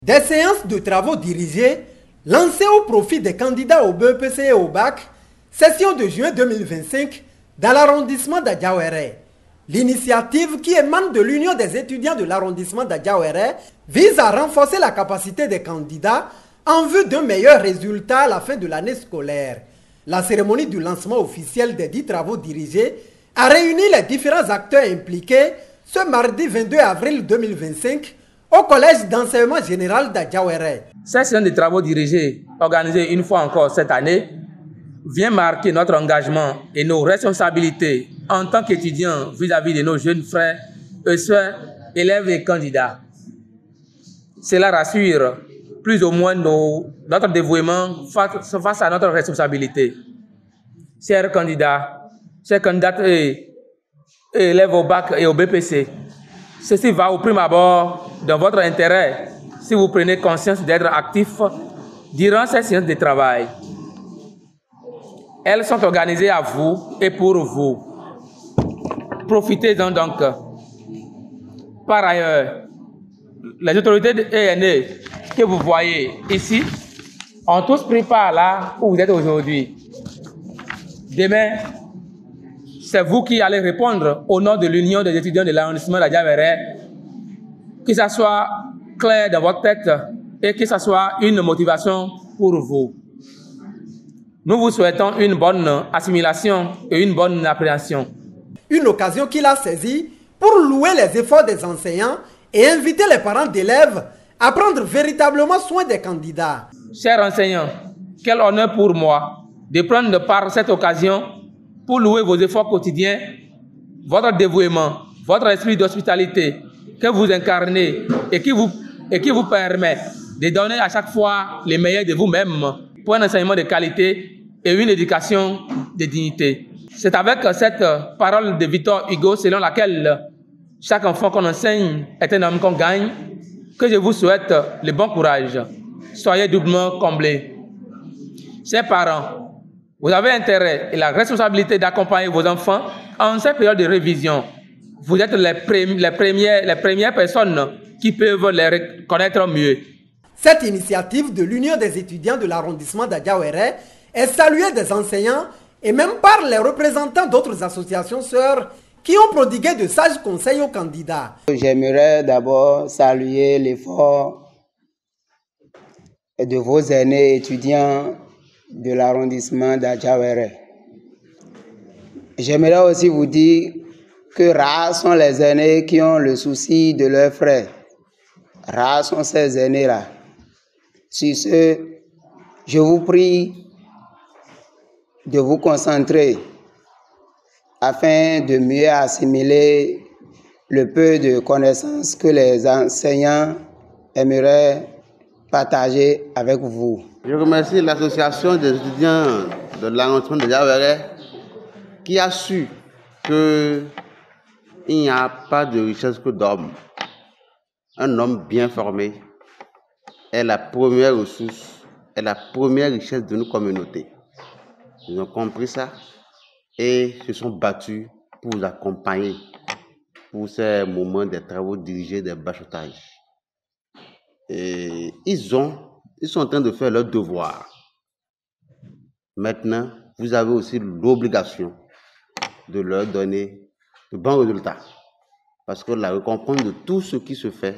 Des séances de travaux dirigés lancées au profit des candidats au BEPC et au BAC, session de juin 2025 dans l'arrondissement d'Adjawéré. L'initiative qui émane de l'Union des étudiants de l'arrondissement d'Adjawéré vise à renforcer la capacité des candidats en vue d'un meilleur résultat à la fin de l'année scolaire. La cérémonie du lancement officiel des 10 travaux dirigés a réuni les différents acteurs impliqués ce mardi 22 avril 2025 au collège d'enseignement général d'Adjawéré. Cette séance de travaux dirigés, organisée une fois encore cette année, vient marquer notre engagement et nos responsabilités en tant qu'étudiants vis-à-vis de nos jeunes frères et sœurs, élèves et candidats. Cela rassure plus ou moins notre dévouement face à notre responsabilité. Chers candidats, chers candidates et élèves au BAC et au BPC, ceci va au prime abord dans votre intérêt si vous prenez conscience d'être actifs durant ces séances de travail. Elles sont organisées à vous et pour vous. Profitez-en donc. Par ailleurs, les autorités ENE que vous voyez ici ont tous pris part là où vous êtes aujourd'hui. Demain, c'est vous qui allez répondre au nom de l'Union des étudiants de l'arrondissement d'Adjawéré, que ça soit clair dans votre tête et que ça soit une motivation pour vous. Nous vous souhaitons une bonne assimilation et une bonne appréhension. Une occasion qu'il a saisie pour louer les efforts des enseignants et inviter les parents d'élèves à prendre véritablement soin des candidats. Chers enseignants, quel honneur pour moi de prendre part à cette occasion pour louer vos efforts quotidiens, votre dévouement, votre esprit d'hospitalité que vous incarnez et qui vous permet de donner à chaque fois le meilleur de vous-même pour un enseignement de qualité et une éducation de dignité. C'est avec cette parole de Victor Hugo selon laquelle chaque enfant qu'on enseigne est un homme qu'on gagne que je vous souhaite le bon courage. Soyez doublement comblés. Chers parents, vous avez intérêt et la responsabilité d'accompagner vos enfants en cette période de révision. Vous êtes les premières personnes qui peuvent les connaître mieux. Cette initiative de l'Union des étudiants de l'arrondissement d'Adjawéré est saluée des enseignants et même par les représentants d'autres associations sœurs qui ont prodigué de sages conseils aux candidats. J'aimerais d'abord saluer l'effort de vos aînés étudiants de l'arrondissement d'Adjawéré. J'aimerais aussi vous dire que rares sont les aînés qui ont le souci de leurs frères. Rares sont ces aînés-là. Sur ce, je vous prie de vous concentrer afin de mieux assimiler le peu de connaissances que les enseignants aimeraient partager avec vous. Je remercie l'association des étudiants de l'arrondissement de Adjawéré qui a su qu'il n'y a pas de richesse que d'homme. Un homme bien formé est la première ressource, est la première richesse de nos communautés. Ils ont compris ça et se sont battus pour vous accompagner pour ces moments des travaux dirigés, des bachotages. Et ils sont en train de faire leur devoir. Maintenant, vous avez aussi l'obligation de leur donner de bons résultats. Parce que la récompense de tout ce qui se fait,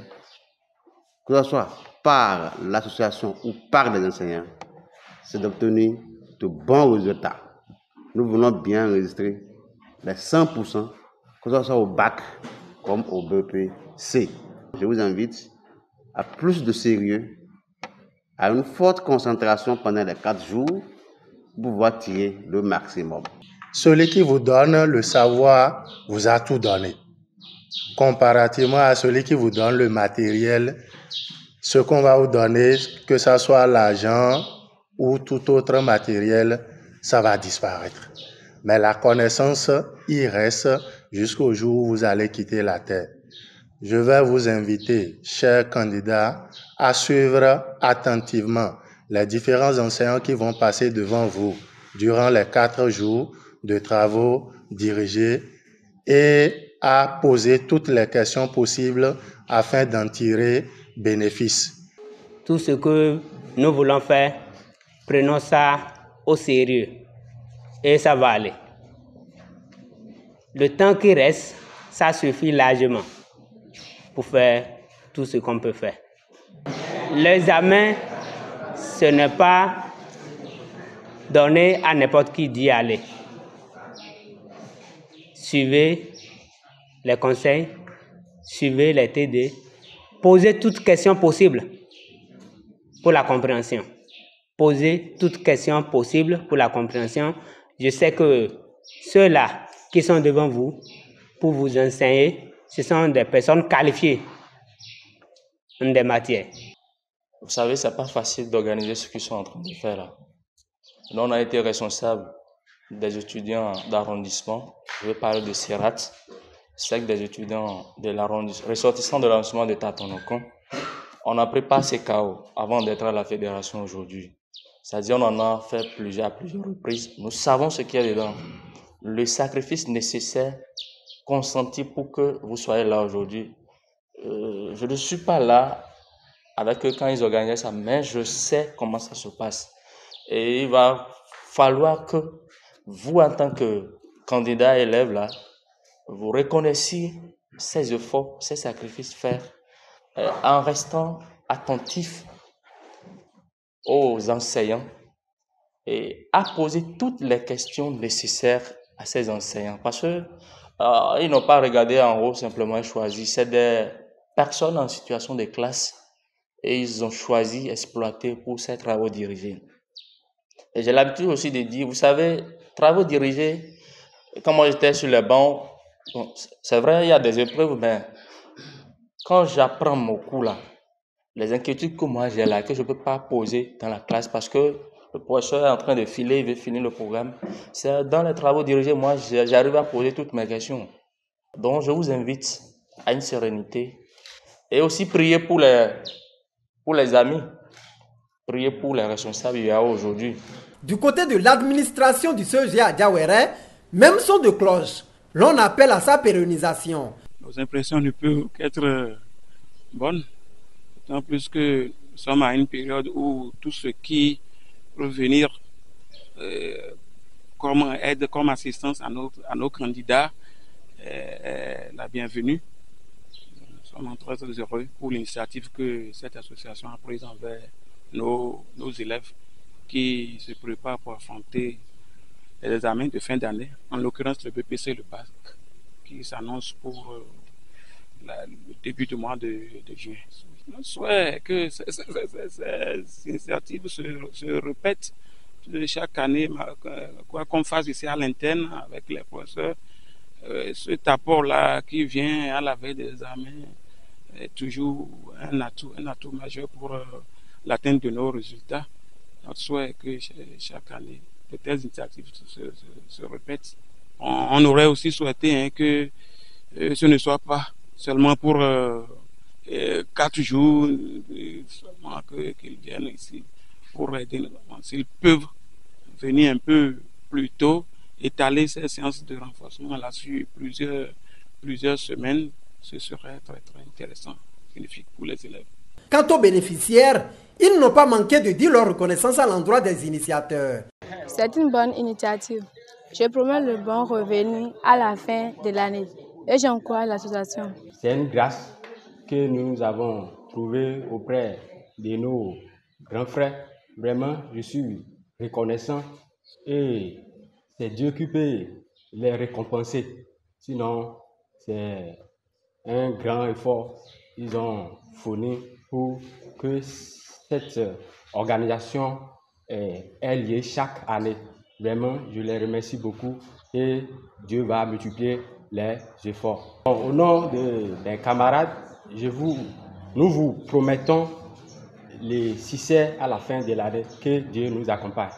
que ce soit par l'association ou par les enseignants, c'est d'obtenir de bons résultats. Nous voulons bien enregistrer les 100%, que ce soit au BAC comme au BEPC. Je vous invite à plus de sérieux, à une forte concentration pendant les 4 jours pour pouvoir tirer le maximum. Celui qui vous donne le savoir vous a tout donné. Comparativement à celui qui vous donne le matériel, ce qu'on va vous donner, que ce soit l'argent ou tout autre matériel, ça va disparaître. Mais la connaissance, il reste jusqu'au jour où vous allez quitter la terre. Je vais vous inviter, chers candidats, à suivre attentivement les différents enseignants qui vont passer devant vous durant les 4 jours de travaux dirigés et à poser toutes les questions possibles afin d'en tirer bénéfice. tout ce que nous voulons faire, prenons ça au sérieux et ça va aller. Le temps qui reste, ça suffit largement pour faire tout ce qu'on peut faire. L'examen, ce n'est pas donné à n'importe qui d'y aller. Suivez les conseils, suivez les TD, posez toutes questions possibles pour la compréhension. Posez toutes questions possibles pour la compréhension. Je sais que ceux-là qui sont devant vous pour vous enseigner, ce sont des personnes qualifiées en des matières. Vous savez, c'est pas facile d'organiser ce qu'ils sont en train de faire là. Nous, on a été responsable des étudiants d'arrondissement. Je vais parler de CIRAT, c'est des étudiants de l'arrondissement, ressortissants de l'arrondissement de Tatonokon. On a préparé ces chaos avant d'être à la fédération aujourd'hui. C'est-à-dire, on en a fait à plusieurs reprises. Nous savons ce qu'il y a dedans. Le sacrifice nécessaire consenti pour que vous soyez là aujourd'hui. Je ne suis pas là avec eux quand ils organisent ça, mais je sais comment ça se passe. Et il va falloir que vous, en tant que candidat élève, là, vous reconnaissiez ces efforts, ces sacrifices faits en restant attentif aux enseignants et à poser toutes les questions nécessaires à ces enseignants. Parce que ils n'ont pas regardé en haut simplement choisi. C'est des personnes en situation de classe et ils ont choisi exploiter pour ces travaux dirigés. Et j'ai l'habitude aussi de dire, vous savez, travaux dirigés, quand moi j'étais sur les bancs, bon, c'est vrai, il y a des épreuves, mais quand j'apprends mon cours là, les inquiétudes que moi j'ai là, que je ne peux pas poser dans la classe parce que le professeur est en train de filer, il veut finir le programme, c'est dans les travaux dirigés, moi j'arrive à poser toutes mes questions. Donc je vous invite à une sérénité et aussi prier pour les amis, prier pour les responsables il y a aujourd'hui. Du côté de l'administration du CEG à Diawéré, même son de cloche, l'on appelle à sa pérennisation. Nos impressions ne peuvent qu'être bonnes, d'autant plus que nous sommes à une période où tout ce qui peut venir comme aide, comme assistance à nos candidats est la bienvenue. Nous sommes très heureux pour l'initiative que cette association a prise envers nos élèves qui se préparent pour affronter les examens de fin d'année, en l'occurrence le BPC et le BAC, qui s'annonce pour le début du mois de juin. Je souhaite que ces initiatives se répètent chaque année, quoi qu'on fasse ici à l'interne avec les professeurs. Cet apport-là qui vient à la veille des examens est toujours un atout majeur pour l'atteinte de nos résultats. Notre souhait est que chaque année, de telles initiatives se répètent. On aurait aussi souhaité que ce ne soit pas seulement pour 4 jours, seulement qu'ils viennent ici pour aider. S'ils peuvent venir un peu plus tôt, étaler ces séances de renforcement là sur plusieurs semaines, ce serait très très intéressant, bénéfique pour les élèves. Quant aux bénéficiaires, ils n'ont pas manqué de dire leur reconnaissance à l'endroit des initiateurs. C'est une bonne initiative. Je promets le bon revenu à la fin de l'année et j'encourage l'association. C'est une grâce que nous avons trouvée auprès de nos grands frères. Vraiment, je suis reconnaissant et c'est Dieu qui peut les récompenser. Sinon, c'est un grand effort qu'ils ont fourni pour que cette organisation est liée chaque année. Vraiment, je les remercie beaucoup et Dieu va multiplier les efforts. Au nom des camarades, nous vous promettons les succès à la fin de l'année. Que Dieu nous accompagne.